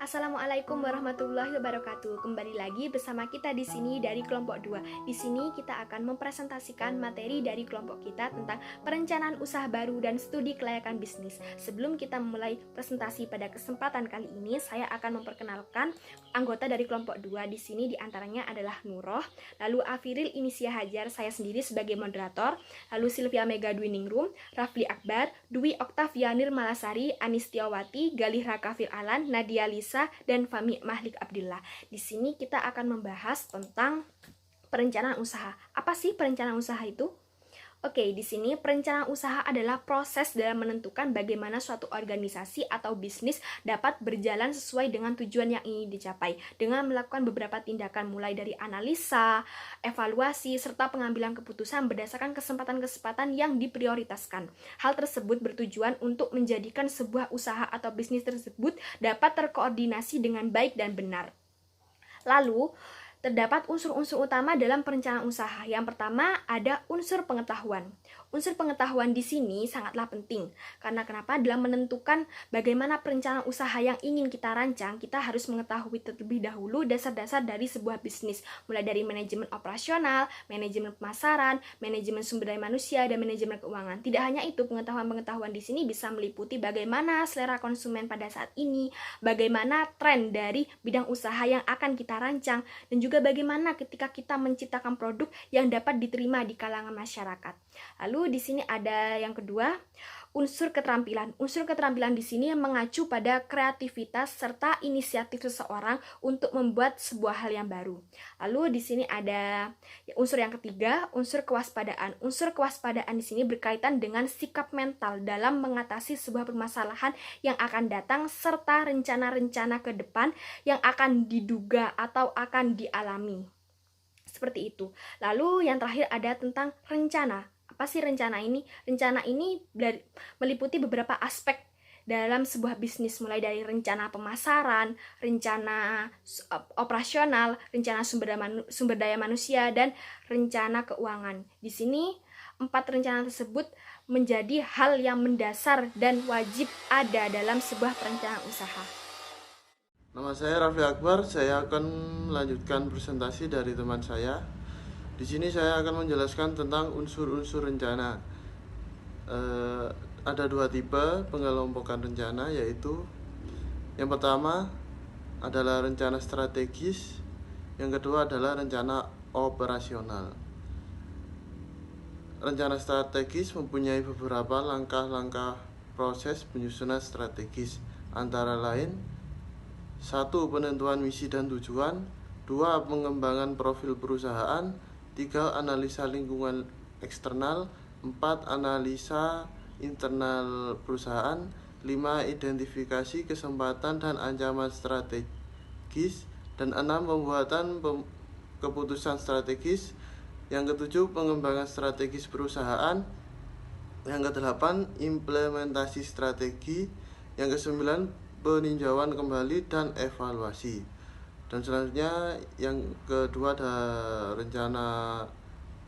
Assalamualaikum warahmatullahi wabarakatuh. Kembali lagi bersama kita di sini dari kelompok 2. Di sini kita akan mempresentasikan materi dari kelompok kita tentang perencanaan usaha baru dan studi kelayakan bisnis. Sebelum kita memulai presentasi pada kesempatan kali ini, saya akan memperkenalkan anggota dari kelompok 2. Di sini diantaranya adalah Nuroh, lalu Afiril Inisia Hajar, saya sendiri sebagai moderator, lalu Sylvia Mega Dwiningrum, Rafli Akbar, Dwi Oktavianir Malasari, Anistiawati, Galih Rakafil Alan, Nadia Lisa, dan Fami Mahlik Abdillah. Di sini kita akan membahas tentang perencanaan usaha. Apa sih perencanaan usaha itu? Oke, di sini perencanaan usaha adalah proses dalam menentukan bagaimana suatu organisasi atau bisnis dapat berjalan sesuai dengan tujuan yang ingin dicapai dengan melakukan beberapa tindakan mulai dari analisa, evaluasi, serta pengambilan keputusan berdasarkan kesempatan-kesempatan yang diprioritaskan. Hal tersebut bertujuan untuk menjadikan sebuah usaha atau bisnis tersebut dapat terkoordinasi dengan baik dan benar. Lalu, terdapat unsur-unsur utama dalam perencanaan usaha. Yang pertama ada unsur pengetahuan. Unsur pengetahuan di sini sangatlah penting. Karena kenapa? Dalam menentukan bagaimana perencanaan usaha yang ingin kita rancang, kita harus mengetahui terlebih dahulu dasar-dasar dari sebuah bisnis. Mulai dari manajemen operasional, manajemen pemasaran, manajemen sumber daya manusia, dan manajemen keuangan. Tidak hanya itu, pengetahuan-pengetahuan di sini bisa meliputi bagaimana selera konsumen pada saat ini, bagaimana tren dari bidang usaha yang akan kita rancang, dan juga bagaimana ketika kita menciptakan produk yang dapat diterima di kalangan masyarakat. Lalu di sini ada yang kedua, unsur keterampilan. Unsur keterampilan di sini mengacu pada kreativitas serta inisiatif seseorang untuk membuat sebuah hal yang baru. Lalu di sini ada unsur yang ketiga, unsur kewaspadaan. Unsur kewaspadaan di sini berkaitan dengan sikap mental dalam mengatasi sebuah permasalahan yang akan datang serta rencana-rencana ke depan yang akan diduga atau akan dialami. Seperti itu. Lalu yang terakhir ada tentang rencana. Apa sih rencana ini? Rencana ini meliputi beberapa aspek dalam sebuah bisnis, mulai dari rencana pemasaran, rencana operasional, rencana sumber daya manusia, dan rencana keuangan. Di sini 4 rencana tersebut menjadi hal yang mendasar dan wajib ada dalam sebuah perencanaan usaha. Nama saya Rafli Akbar, saya akan melanjutkan presentasi dari teman saya. Di sini saya akan menjelaskan tentang unsur-unsur rencana. Ada 2 tipe pengelompokan rencana, yaitu yang pertama adalah rencana strategis, yang kedua adalah rencana operasional. Rencana strategis mempunyai beberapa langkah-langkah proses penyusunan strategis, antara lain 1. Penentuan misi dan tujuan, 2. Pengembangan profil perusahaan, 3. Analisa lingkungan eksternal, 4. Analisa internal perusahaan, 5. Identifikasi kesempatan dan ancaman strategis, dan 6. Pembuatan keputusan strategis. Yang ke-7, pengembangan strategis perusahaan. Yang ke-8, implementasi strategi. Yang ke-9, peninjauan kembali dan evaluasi. Dan selanjutnya yang kedua ada rencana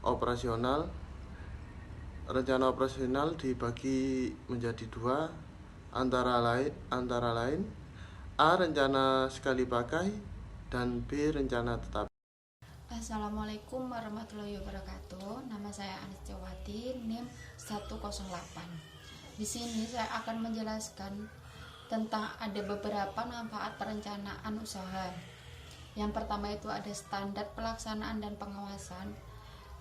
operasional. Rencana operasional dibagi menjadi 2, antara lain A. Rencana sekali pakai, dan B. Rencana tetap. Assalamualaikum warahmatullahi wabarakatuh. Nama saya Anistiawati, NIM 108. Di sini saya akan menjelaskan tentang ada beberapa manfaat perencanaan usaha. Yang pertama itu ada standar pelaksanaan dan pengawasan.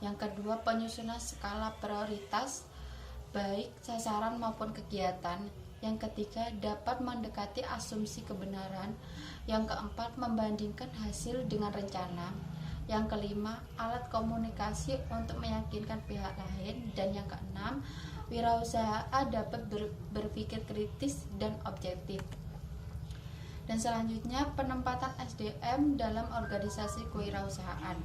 Yang kedua, penyusunan skala prioritas baik sasaran maupun kegiatan. Yang ketiga, dapat mendekati asumsi kebenaran. Yang keempat, membandingkan hasil dengan rencana. Yang kelima, alat komunikasi untuk meyakinkan pihak lain. Dan yang keenam, wirausaha dapat berpikir kritis dan objektif. Dan selanjutnya, penempatan SDM dalam organisasi kewirausahaan.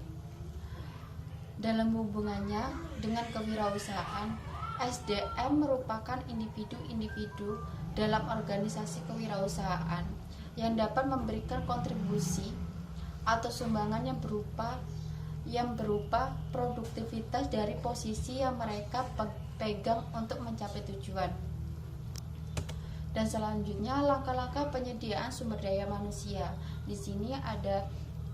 Dalam hubungannya dengan kewirausahaan, SDM merupakan individu-individu dalam organisasi kewirausahaan yang dapat memberikan kontribusi atau sumbangan yang berupa produktivitas dari posisi yang mereka pegang untuk mencapai tujuan. Dan selanjutnya langkah-langkah penyediaan sumber daya manusia. Di sini ada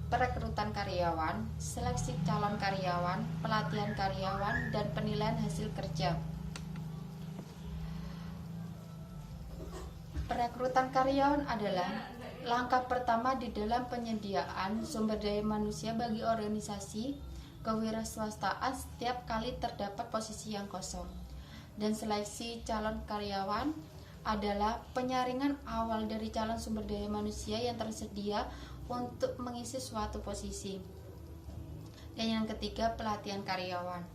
perekrutan karyawan, seleksi calon karyawan, pelatihan karyawan, dan penilaian hasil kerja. Perekrutan karyawan adalah langkah pertama di dalam penyediaan sumber daya manusia bagi organisasi kewirausahaan setiap kali terdapat posisi yang kosong. Dan seleksi calon karyawan adalah penyaringan awal dari calon sumber daya manusia yang tersedia untuk mengisi suatu posisi. Dan yang ketiga, pelatihan karyawan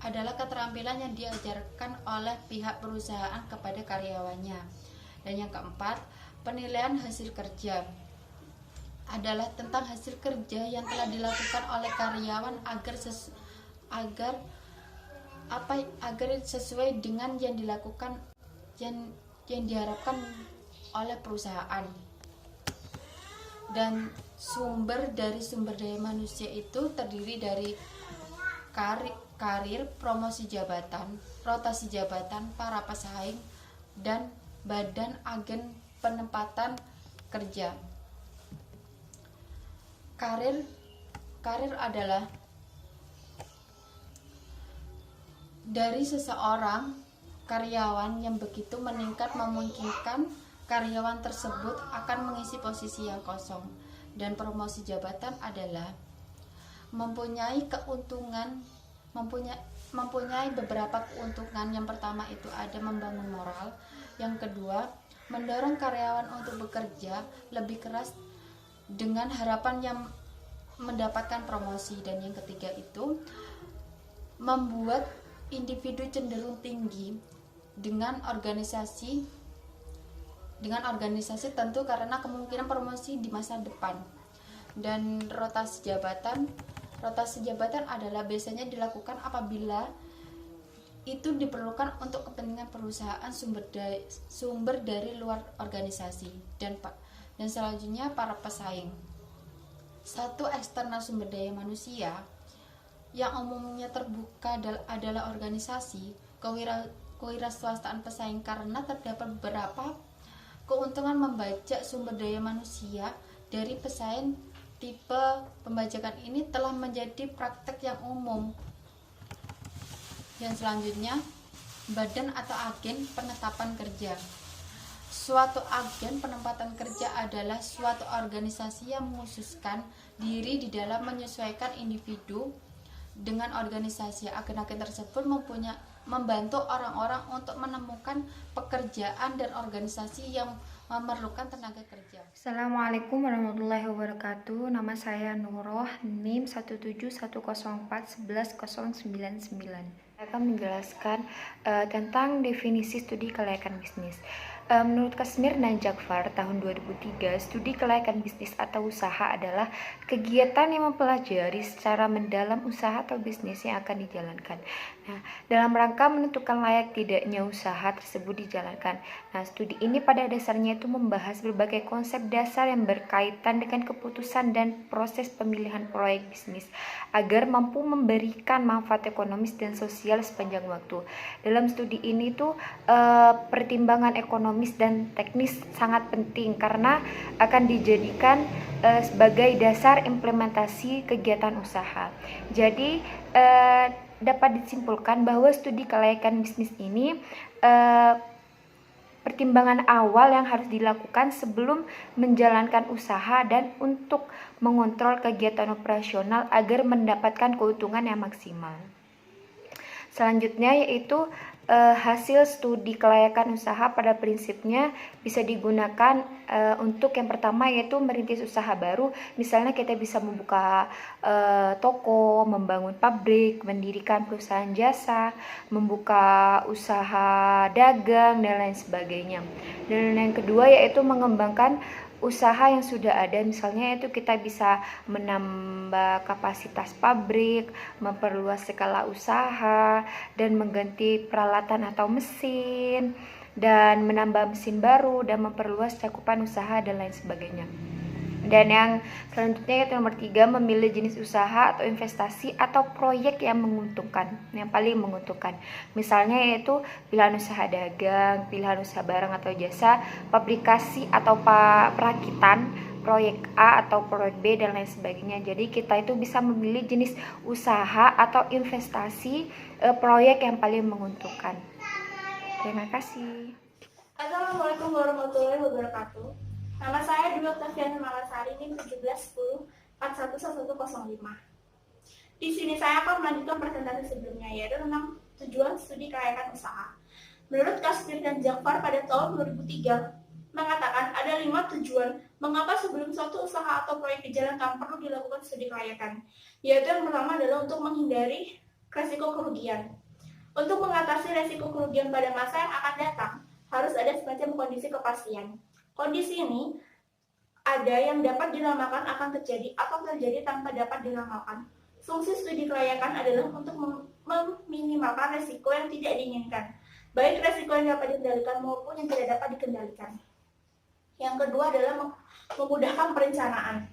adalah keterampilan yang diajarkan oleh pihak perusahaan kepada karyawannya. Dan yang keempat, penilaian hasil kerja adalah tentang hasil kerja yang telah dilakukan oleh karyawan agar sesuai dengan yang dilakukan yang diharapkan oleh perusahaan. Dan sumber daya manusia itu terdiri dari karir, promosi jabatan, rotasi jabatan, para pesaing, dan badan agen penempatan kerja. Karir adalah dari seseorang karyawan yang begitu meningkat memungkinkan karyawan tersebut akan mengisi posisi yang kosong. Dan promosi jabatan adalah mempunyai beberapa keuntungan. Yang pertama itu ada membangun moral, yang kedua mendorong karyawan untuk bekerja lebih keras dengan harapan yang mendapatkan promosi, dan yang ketiga itu membuat individu cenderung tinggi dengan organisasi tentu karena kemungkinan promosi di masa depan. Dan rotasi jabatan adalah biasanya dilakukan apabila itu diperlukan untuk kepentingan perusahaan sumber dari luar organisasi. Dan selanjutnya para pesaing. Satu, eksternal sumber daya manusia yang umumnya terbuka adalah organisasi kewirausahaan pesaing, karena terdapat beberapa keuntungan membajak sumber daya manusia dari pesaing. Tipe pembajakan ini telah menjadi praktek yang umum. Yang selanjutnya, badan atau agen penetapan kerja. Suatu agen penempatan kerja adalah suatu organisasi yang mengkhususkan diri di dalam menyesuaikan individu dengan organisasi. Agen-agen tersebut membantu orang-orang untuk menemukan pekerjaan dan organisasi yang memerlukan tenaga kerja. Assalamualaikum warahmatullahi wabarakatuh. Nama saya Nuroh, NIM 17104110099. Saya akan menjelaskan tentang definisi studi kelayakan bisnis. Menurut Kasmir dan Jafar tahun 2003, studi kelayakan bisnis atau usaha adalah kegiatan yang mempelajari secara mendalam usaha atau bisnis yang akan dijalankan. Nah, dalam rangka menentukan layak tidaknya usaha tersebut dijalankan. Nah, studi ini pada dasarnya itu membahas berbagai konsep dasar yang berkaitan dengan keputusan dan proses pemilihan proyek bisnis agar mampu memberikan manfaat ekonomis dan sosial sepanjang waktu. Dalam studi ini tuh pertimbangan ekonomis dan teknis sangat penting karena akan dijadikan sebagai dasar implementasi kegiatan usaha. Jadi dapat disimpulkan bahwa studi kelayakan bisnis ini pertimbangan awal yang harus dilakukan sebelum menjalankan usaha dan untuk mengontrol kegiatan operasional agar mendapatkan keuntungan yang maksimal. Selanjutnya yaitu hasil studi kelayakan usaha pada prinsipnya bisa digunakan untuk yang pertama yaitu merintis usaha baru. Misalnya kita bisa membuka toko, membangun pabrik, mendirikan perusahaan jasa, membuka usaha dagang dan lain sebagainya. Dan yang kedua yaitu mengembangkan usaha yang sudah ada, misalnya itu kita bisa menambah kapasitas pabrik, memperluas skala usaha, dan mengganti peralatan atau mesin, dan menambah mesin baru, dan memperluas cakupan usaha dan lain sebagainya. Dan yang selanjutnya yaitu nomor 3, memilih jenis usaha atau investasi atau proyek yang menguntungkan, yang paling menguntungkan. Misalnya yaitu pilihan usaha dagang, pilihan usaha barang atau jasa, pabrikasi atau perakitan, proyek A atau proyek B, dan lain sebagainya. Jadi kita itu bisa memilih jenis usaha atau investasi proyek yang paling menguntungkan. Terima kasih. Assalamualaikum warahmatullahi wabarakatuh. Nama saya Dwi Oktaviani Malasari, NIM 1710411105. Di sini saya akan melanjutkan presentasi sebelumnya, yaitu tentang tujuan studi kelayakan usaha. Menurut Kasmir dan Jafar pada tahun 2003, mengatakan ada 5 tujuan mengapa sebelum suatu usaha atau proyek dijalankan perlu dilakukan studi kelayakan. Yaitu yang pertama adalah untuk menghindari resiko kerugian. Untuk mengatasi resiko kerugian pada masa yang akan datang, harus ada semacam kondisi kepastian. Kondisi ini ada yang dapat diramakan akan terjadi atau terjadi tanpa dapat diramalkan. Fungsi studi kelayakan adalah untuk meminimalkan resiko yang tidak diinginkan, baik resiko yang dapat dikendalikan maupun yang tidak dapat dikendalikan. Yang kedua adalah memudahkan perencanaan.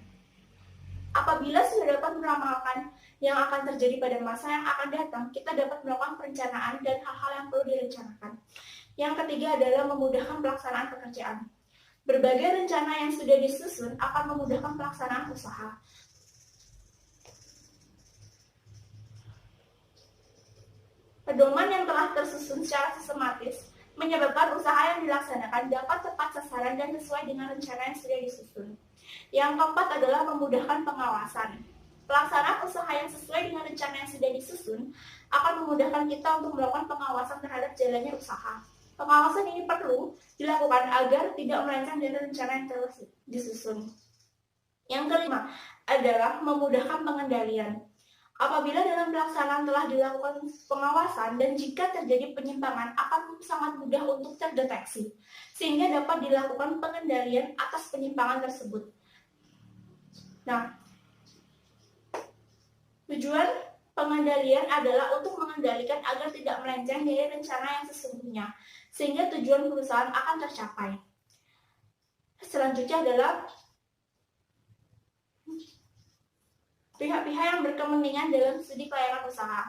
Apabila sudah dapat meramalkan yang akan terjadi pada masa yang akan datang, kita dapat melakukan perencanaan dan hal-hal yang perlu direncanakan. Yang ketiga adalah memudahkan pelaksanaan pekerjaan. Berbagai rencana yang sudah disusun akan memudahkan pelaksanaan usaha. Pedoman yang telah tersusun secara sistematis menyebabkan usaha yang dilaksanakan dapat tepat sasaran dan sesuai dengan rencana yang sudah disusun. Yang keempat adalah memudahkan pengawasan. Pelaksanaan usaha yang sesuai dengan rencana yang sudah disusun akan memudahkan kita untuk melakukan pengawasan terhadap jalannya usaha. Pengawasan ini perlu dilakukan agar tidak melenceng dari rencana yang telah disusun. Yang kelima adalah memudahkan pengendalian. Apabila dalam pelaksanaan telah dilakukan pengawasan dan jika terjadi penyimpangan akan sangat mudah untuk terdeteksi, sehingga dapat dilakukan pengendalian atas penyimpangan tersebut. Nah, tujuan pengendalian adalah untuk mengendalikan agar tidak melenceng dari rencana yang sesungguhnya, sehingga tujuan perusahaan akan tercapai. Selanjutnya adalah pihak-pihak yang berkepentingan dalam studi kelayakan usaha,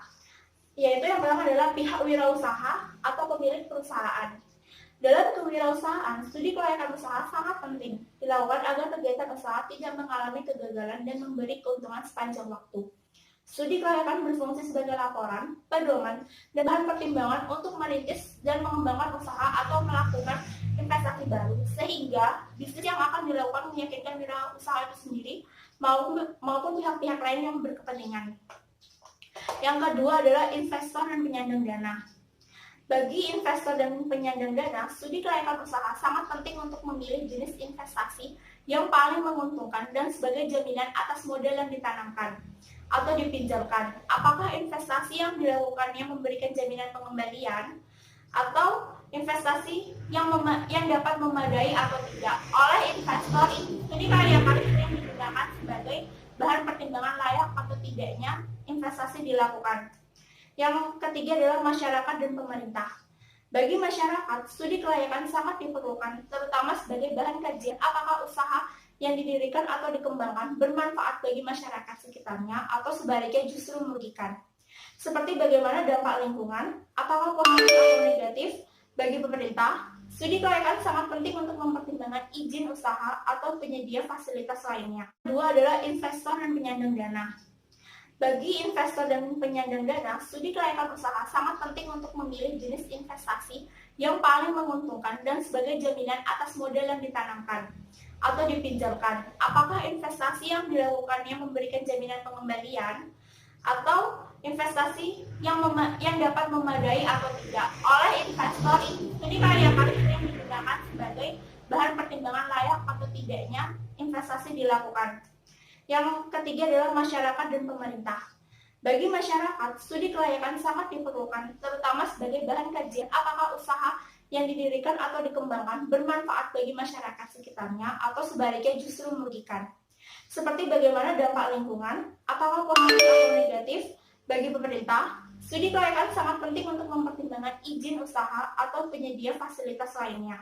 yaitu yang pertama adalah pihak wirausaha atau pemilik perusahaan. Dalam kewirausahaan, studi kelayakan usaha sangat penting dilakukan agar kegiatan usaha tidak mengalami kegagalan dan memberi keuntungan sepanjang waktu. Studi kelayakan berfungsi sebagai laporan, pedoman, dan bahan pertimbangan untuk merintis dan mengembangkan usaha atau melakukan investasi baru, sehingga bisnis yang akan dilakukan meyakinkan wirausaha itu sendiri maupun pihak-pihak lain yang berkepentingan. Yang kedua adalah investor dan penyandang dana. Bagi investor dan penyandang dana, studi kelayakan usaha sangat penting untuk memilih jenis investasi yang paling menguntungkan dan sebagai jaminan atas modal yang ditanamkan atau dipinjamkan. Apakah investasi yang dilakukannya memberikan jaminan pengembalian atau investasi yang dapat memadai atau tidak. Oleh investor, studi kelayakan sering digunakan sebagai bahan pertimbangan layak atau tidaknya investasi dilakukan. Yang ketiga adalah masyarakat dan pemerintah. Bagi masyarakat, studi kelayakan sangat diperlukan, terutama sebagai bahan kajian apakah usaha yang didirikan atau dikembangkan bermanfaat bagi masyarakat sekitarnya atau sebaliknya justru merugikan. Seperti bagaimana dampak lingkungan, apakah positif atau negatif bagi pemerintah. Studi kelayakan sangat penting untuk mempertimbangkan izin usaha atau penyedia fasilitas lainnya. Kedua adalah investor dan penyandang dana. Bagi investor dan penyandang dana, studi kelayakan usaha sangat penting untuk memilih jenis investasi yang paling menguntungkan dan sebagai jaminan atas modal yang ditanamkan atau dipinjamkan. Apakah investasi yang dilakukannya memberikan jaminan pengembalian atau investasi yang dapat memadai atau tidak. Oleh investor, studi kelayakan sering digunakan sebagai bahan pertimbangan layak atau tidaknya investasi dilakukan. Yang ketiga adalah masyarakat dan pemerintah. Bagi masyarakat, studi kelayakan sangat diperlukan, terutama sebagai bahan kajian apakah usaha yang didirikan atau dikembangkan bermanfaat bagi masyarakat sekitarnya atau sebaliknya justru merugikan. Seperti bagaimana dampak lingkungan, apakah positif atau negatif bagi pemerintah. Studi kelayakan sangat penting untuk mempertimbangkan izin usaha atau penyedia fasilitas lainnya.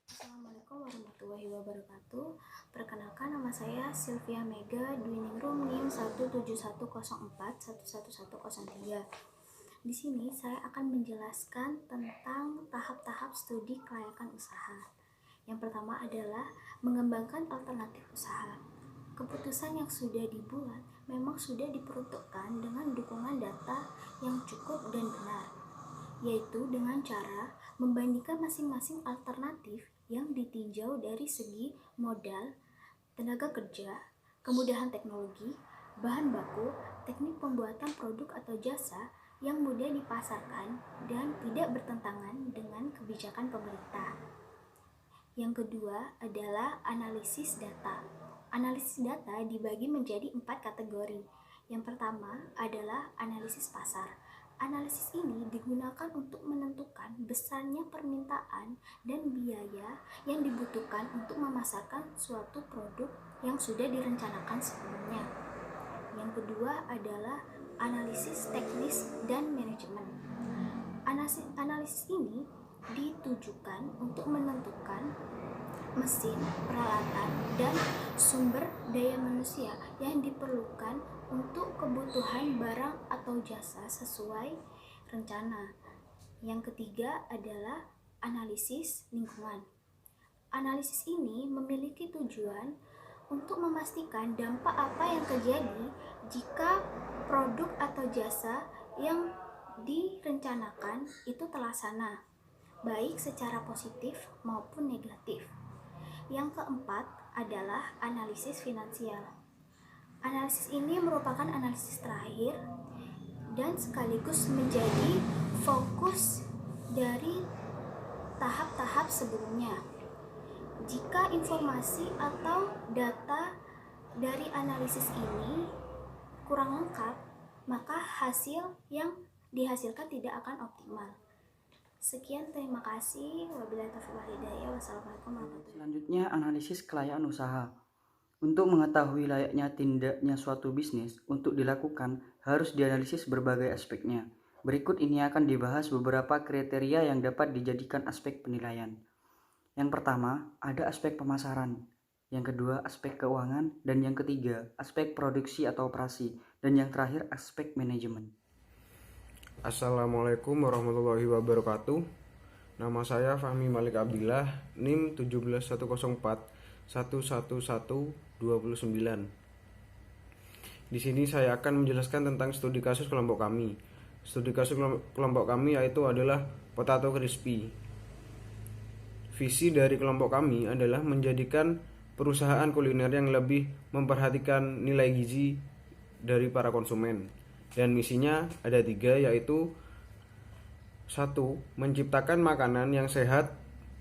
Assalamualaikum warahmatullahi warahmatullahi wabarakatuh. Perkenalkan, nama saya Sylvia Mega, Dwiningrum NIM 17104-11103. Di sini saya akan menjelaskan tentang tahap-tahap studi kelayakan usaha. Yang pertama adalah mengembangkan alternatif usaha. Keputusan yang sudah dibuat memang sudah diperuntukkan dengan dukungan data yang cukup dan benar, yaitu dengan cara membandingkan masing-masing alternatif yang ditinjau dari segi modal, tenaga kerja, kemudahan teknologi, bahan baku, teknik pembuatan produk atau jasa yang mudah dipasarkan dan tidak bertentangan dengan kebijakan pemerintah. Yang kedua adalah analisis data. Analisis data dibagi menjadi 4 kategori. Yang pertama adalah analisis pasar. Analisis ini digunakan untuk menentukan besarnya permintaan dan biaya yang dibutuhkan untuk memasarkan suatu produk yang sudah direncanakan sebelumnya. Yang kedua adalah analisis teknis dan manajemen. Analisis ini ditujukan untuk menentukan mesin, peralatan, dan sumber daya manusia yang diperlukan untuk kebutuhan barang atau jasa sesuai rencana. Yang ketiga adalah analisis lingkungan. Analisis ini memiliki tujuan untuk memastikan dampak apa yang terjadi jika produk atau jasa yang direncanakan itu terlaksana, baik secara positif maupun negatif. Yang keempat adalah analisis finansial. Analisis ini merupakan analisis terakhir dan sekaligus menjadi fokus dari tahap-tahap sebelumnya. Jika informasi atau data dari analisis ini kurang lengkap, maka hasil yang dihasilkan tidak akan optimal. Sekian, terima kasih. Wabillahi taufiq wal hidayah. Wassalamualaikum warahmatullahi wabarakatuh. Selanjutnya, analisis kelayakan usaha. Untuk mengetahui layaknya tindaknya suatu bisnis untuk dilakukan, harus dianalisis berbagai aspeknya. Berikut ini akan dibahas beberapa kriteria yang dapat dijadikan aspek penilaian. Yang pertama, ada aspek pemasaran. Yang kedua, aspek keuangan. Dan yang ketiga, aspek produksi atau operasi. Dan yang terakhir, aspek manajemen. Assalamualaikum warahmatullahi wabarakatuh. Nama saya Fahmi Malik Abdillah, NIM 17104-11129. Di sini saya akan menjelaskan tentang studi kasus kelompok kami. Studi kasus kelompok kami yaitu adalah Potato Crispy. Visi dari kelompok kami adalah menjadikan perusahaan kuliner yang lebih memperhatikan nilai gizi dari para konsumen. Dan misinya ada 3, yaitu 1. Menciptakan makanan yang sehat,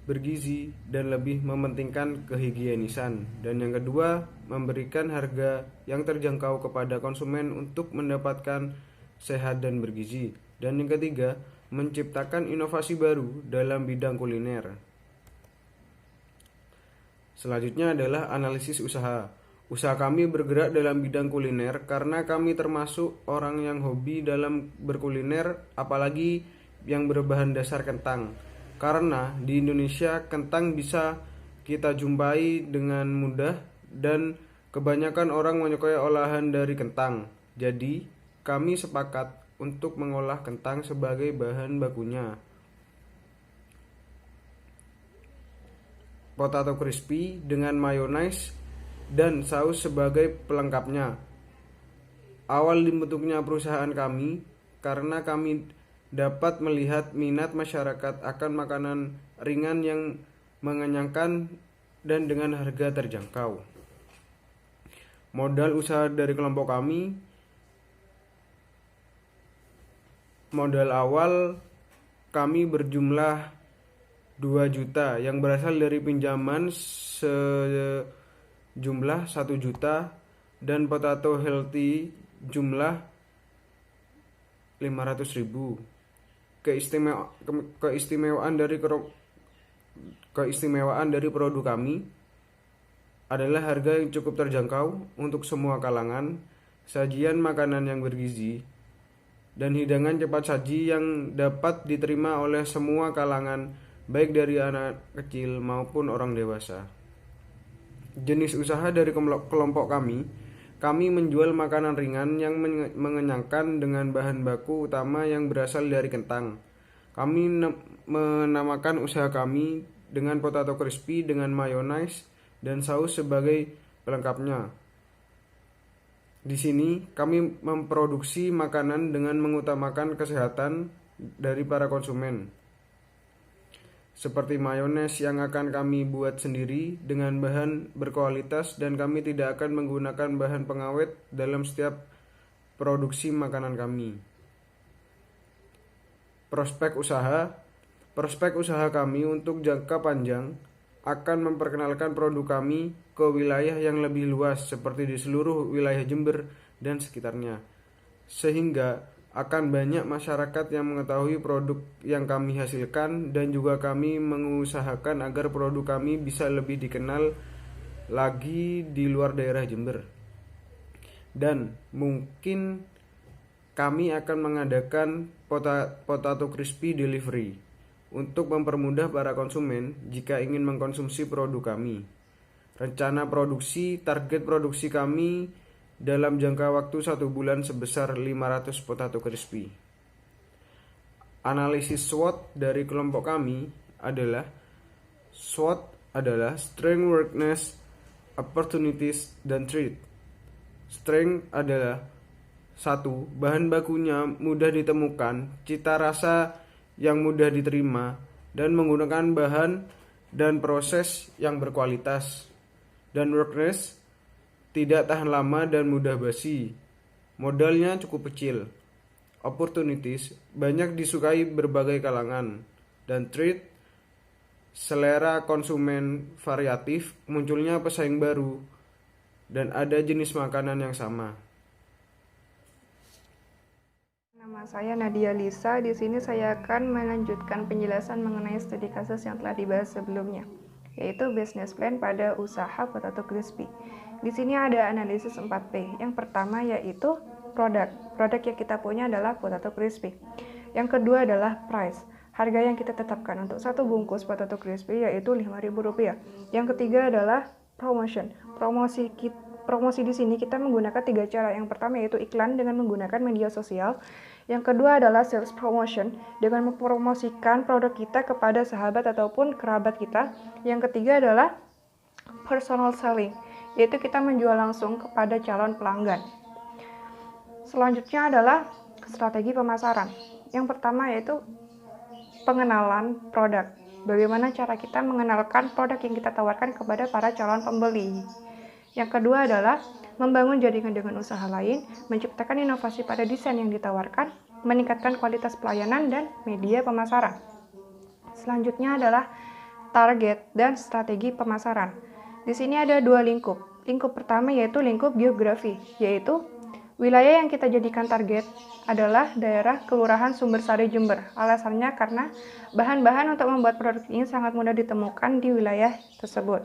bergizi, dan lebih mementingkan kehigienisan. Dan yang kedua, memberikan harga yang terjangkau kepada konsumen untuk mendapatkan sehat dan bergizi. Dan yang ketiga, menciptakan inovasi baru dalam bidang kuliner. Selanjutnya adalah analisis usaha. Usaha kami bergerak dalam bidang kuliner karena kami termasuk orang yang hobi dalam berkuliner, apalagi yang berbahan dasar kentang. Karena di Indonesia kentang bisa kita jumpai dengan mudah dan kebanyakan orang menyukai olahan dari kentang. Jadi, kami sepakat untuk mengolah kentang sebagai bahan bakunya. Potato crispy dengan mayonaise dan saus sebagai pelengkapnya. Awal dibentuknya perusahaan kami karena kami dapat melihat minat masyarakat akan makanan ringan yang mengenyangkan dan dengan harga terjangkau. Modal usaha dari kelompok kami, modal awal kami berjumlah 2 juta yang berasal dari pinjaman jumlah 1 juta dan potato healthy jumlah 500.000. Keistimewaan dari produk kami adalah harga yang cukup terjangkau untuk semua kalangan, sajian makanan yang bergizi, dan hidangan cepat saji yang dapat diterima oleh semua kalangan, baik dari anak kecil maupun orang dewasa. jenis usaha dari kelompok kami menjual makanan ringan yang mengenyangkan dengan bahan baku utama yang berasal dari kentang. Kami menamakan usaha kami dengan potato crispy dengan mayonnaise dan saus sebagai pelengkapnya. Di sini kami memproduksi makanan dengan mengutamakan kesehatan dari para konsumen. Seperti mayones yang akan kami buat sendiri dengan bahan berkualitas dan kami tidak akan menggunakan bahan pengawet dalam setiap produksi makanan kami. Prospek usaha kami untuk jangka panjang akan memperkenalkan produk kami ke wilayah yang lebih luas seperti di seluruh wilayah Jember dan sekitarnya. Sehingga akan banyak masyarakat yang mengetahui produk yang kami hasilkan dan juga kami mengusahakan agar produk kami bisa lebih dikenal lagi di luar daerah Jember. Dan mungkin kami akan mengadakan potato crispy delivery untuk mempermudah para konsumen jika ingin mengkonsumsi produk kami. Rencana target produksi kami dalam jangka waktu 1 bulan sebesar 500 potato crispy. Analisis SWOT dari kelompok kami adalah SWOT adalah strength, weakness, opportunities, dan threat. Strength adalah 1. Bahan bakunya mudah ditemukan, cita rasa yang mudah diterima, dan menggunakan bahan dan proses yang berkualitas. Dan weakness, tidak tahan lama dan mudah basi. Modalnya cukup kecil. Opportunities, banyak disukai berbagai kalangan. Dan threat, selera konsumen variatif, munculnya pesaing baru, dan ada jenis makanan yang sama. Nama saya Nadia Lisa. Di sini saya akan melanjutkan penjelasan mengenai studi kasus yang telah dibahas sebelumnya, yaitu business plan pada usaha potato crispy. Di sini ada analisis 4P. Yang pertama yaitu produk. Produk yang kita punya adalah potato crispy. Yang kedua adalah price. Harga yang kita tetapkan untuk satu bungkus potato crispy yaitu Rp5.000. Yang ketiga adalah promotion. Promosi di sini kita menggunakan 3 cara. Yang pertama yaitu iklan dengan menggunakan media sosial. Yang kedua adalah sales promotion dengan mempromosikan produk kita kepada sahabat ataupun kerabat kita. Yang ketiga adalah personal selling, yaitu kita menjual langsung kepada calon pelanggan. Selanjutnya adalah strategi pemasaran. Yang pertama yaitu pengenalan produk. Bagaimana cara kita mengenalkan produk yang kita tawarkan kepada para calon pembeli. Yang kedua adalah membangun jaringan dengan usaha lain, menciptakan inovasi pada desain yang ditawarkan, meningkatkan kualitas pelayanan dan media pemasaran. Selanjutnya adalah target dan strategi pemasaran. Di sini ada 2 lingkup. Lingkup pertama yaitu lingkup geografi, yaitu wilayah yang kita jadikan target adalah daerah Kelurahan Sumbersari Jember. Alasannya karena bahan-bahan untuk membuat produk ini sangat mudah ditemukan di wilayah tersebut.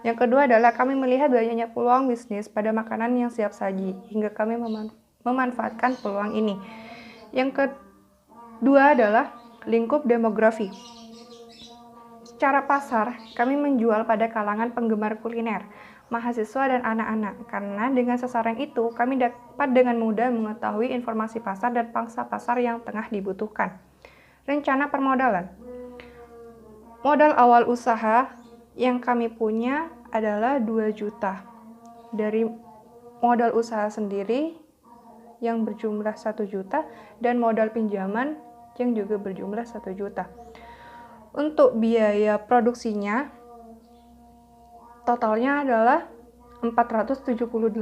Yang kedua adalah kami melihat banyaknya peluang bisnis pada makanan yang siap saji, hingga kami memanfaatkan peluang ini. Yang kedua adalah lingkup demografi. Secara pasar, kami menjual pada kalangan penggemar kuliner, mahasiswa dan anak-anak, karena dengan sasaran itu kami dapat dengan mudah mengetahui informasi pasar dan pangsa pasar yang tengah dibutuhkan. Rencana permodalan. Modal awal usaha yang kami punya adalah 2 juta. Dari modal usaha sendiri yang berjumlah 1 juta dan modal pinjaman yang juga berjumlah 1 juta. Untuk biaya produksinya totalnya adalah 478.000.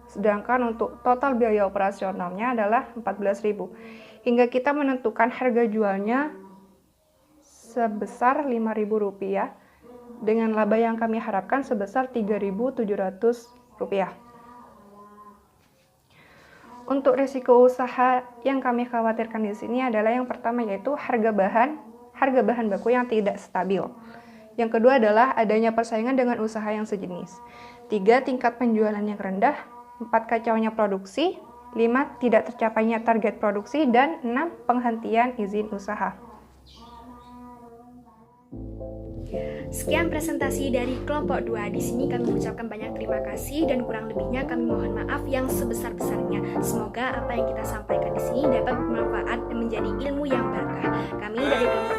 Sedangkan untuk total biaya operasionalnya adalah 14.000. Hingga kita menentukan harga jualnya sebesar Rp5.000 dengan laba yang kami harapkan sebesar Rp3.700. Untuk risiko usaha yang kami khawatirkan di sini adalah yang pertama yaitu harga bahan baku yang tidak stabil. Yang kedua adalah adanya persaingan dengan usaha yang sejenis. 3. Tingkat penjualan yang rendah. 4. Kacaunya produksi. 5. Tidak tercapainya target produksi. Dan 6. Penghentian izin usaha. Sekian presentasi dari kelompok 2. Di sini kami mengucapkan banyak terima kasih dan kurang lebihnya kami mohon maaf yang sebesar-besarnya. Semoga apa yang kita sampaikan di sini dapat bermanfaat dan menjadi ilmu yang berkah. Kami dari kelompok